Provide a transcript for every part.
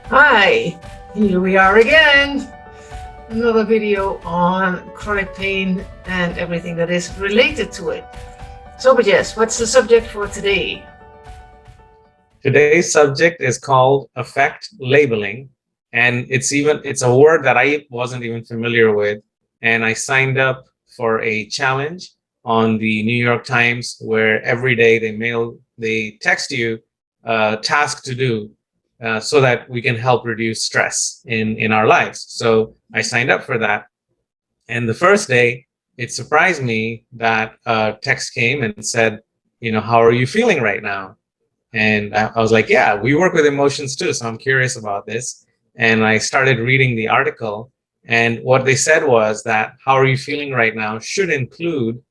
Hi, here we are again. Another video on chronic pain and everything that is related to it. So, Brajesh, what's the subject for today? Today's subject is called affect labeling, and it's a word that I wasn't even familiar with, and I signed up for a challenge on the New York Times where every day they text you a task to do so that we can help reduce stress in our lives. So I signed up for that, and the first day it surprised me that a text came and said, how are you feeling right now? And I was like, yeah, we work with emotions too. So I'm curious about this. And I started reading the article. And what they said was that how are you feeling right now should include,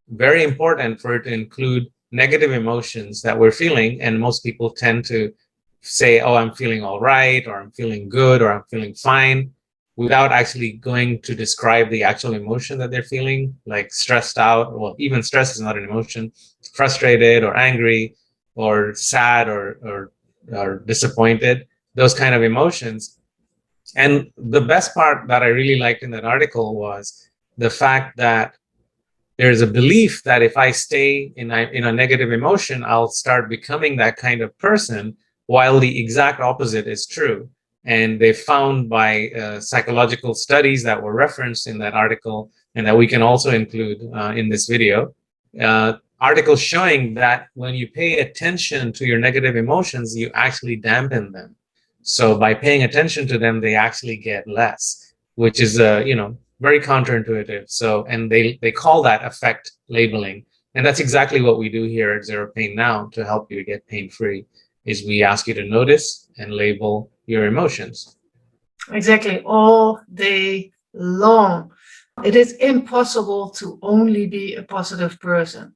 very important for it to include negative emotions that we're feeling. And most people tend to say, oh, I'm feeling all right, or I'm feeling good, or I'm feeling fine, without actually going to describe the actual emotion that they're feeling, like stressed out. Well, even stress is not an emotion, frustrated or angry or sad or disappointed, those kind of emotions. And the best part that I really liked in that article was the fact that there's a belief that if I stay in a negative emotion, I'll start becoming that kind of person, while the exact opposite is true. And they found by psychological studies that were referenced in that article, and that we can also include in this video, articles showing that when you pay attention to your negative emotions, you actually dampen them. So by paying attention to them, they actually get less, which is very counterintuitive. So, and they call that affect labeling, and that's exactly what we do here at Zero Pain Now to help you get pain free. Is we ask you to notice and label your emotions. Exactly, all day long. It is impossible to only be a positive person.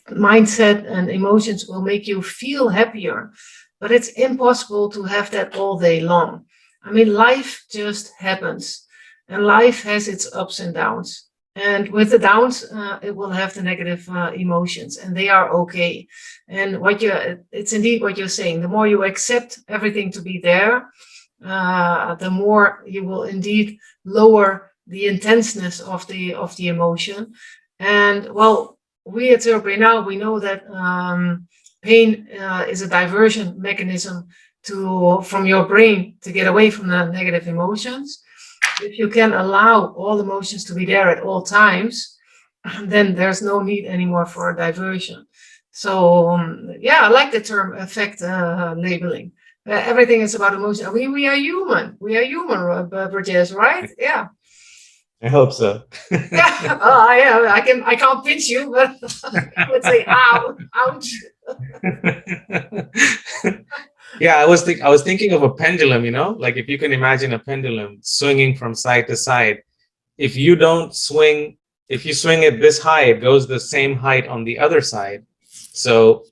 Mindset and emotions will make you feel happier, but it's impossible to have that all day long. I mean, life just happens, and life has its ups and downs. And with the downs, it will have the negative emotions, and they are okay. And it's indeed what you're saying. The more you accept everything to be there, the more you will indeed lower the intenseness of the emotion. And well, we at Zero now we know that pain is a diversion mechanism to from your brain to get away from the negative emotions. If you can allow all emotions to be there at all times, then there's no need anymore for a diversion. So yeah, I like the term affect labeling. Everything is about emotion. We are human. We are human, Brajesh, right? Yeah. I hope so. Yeah. I can't pinch you, but I would say, ow, ouch. Yeah, I was thinking of a pendulum, like if you can imagine a pendulum swinging from side to side. If you don't swing, if you swing it this high, it goes the same height on the other side. So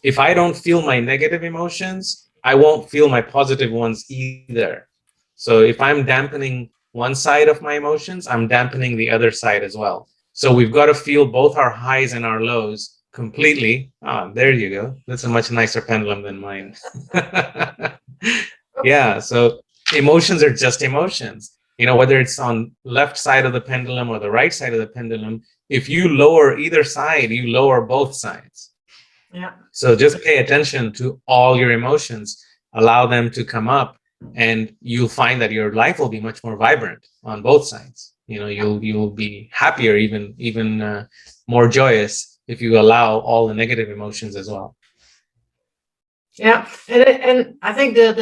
if I don't feel my negative emotions, I won't feel my positive ones either. So if I'm dampening one side of my emotions, I'm dampening the other side as well. So we've got to feel both our highs and our lows completely. Ah, there you go. That's a much nicer pendulum than mine. Yeah, so emotions are just emotions. Whether it's on left side of the pendulum or the right side of the pendulum, if you lower either side, you lower both sides. Yeah. So just pay attention to all your emotions, allow them to come up, and you'll find that your life will be much more vibrant on both sides. You'll be happier, even more joyous if you allow all the negative emotions as well. Yeah, and I think that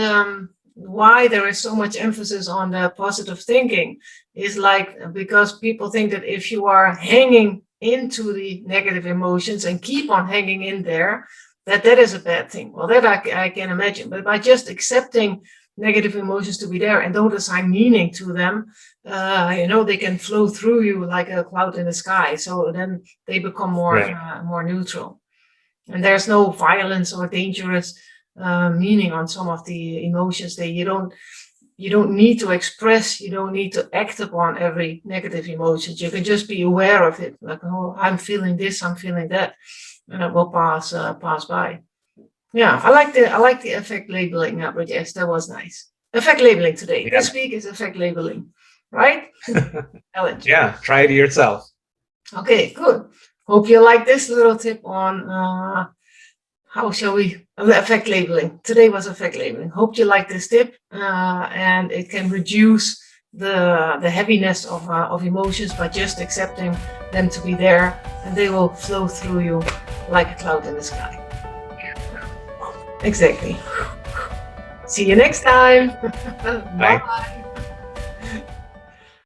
why there is so much emphasis on the positive thinking is like because people think that if you are hanging into the negative emotions and keep on hanging in there, that is a bad thing. Well, that I can imagine, but by just accepting negative emotions to be there and don't assign meaning to them, they can flow through you like a cloud in the sky. So then they become Right. more neutral, and there's no violence or dangerous meaning on some of the emotions that you don't need to express, you don't need to act upon every negative emotion. You can just be aware of it, like, oh, I'm feeling this, I'm feeling that, and it will pass by. Yeah, I like the effect labeling, Brajesh. That was nice. Effect labeling today. Yeah. This week is effect labeling, right? Challenge. Yeah, try it yourself. Okay, good. Hope you like this little tip on how shall we effect labeling. Today was effect labeling. Hope you like this tip, and it can reduce the heaviness of emotions by just accepting them to be there, and they will flow through you like a cloud in the sky. Exactly. See you next time. Bye. Bye.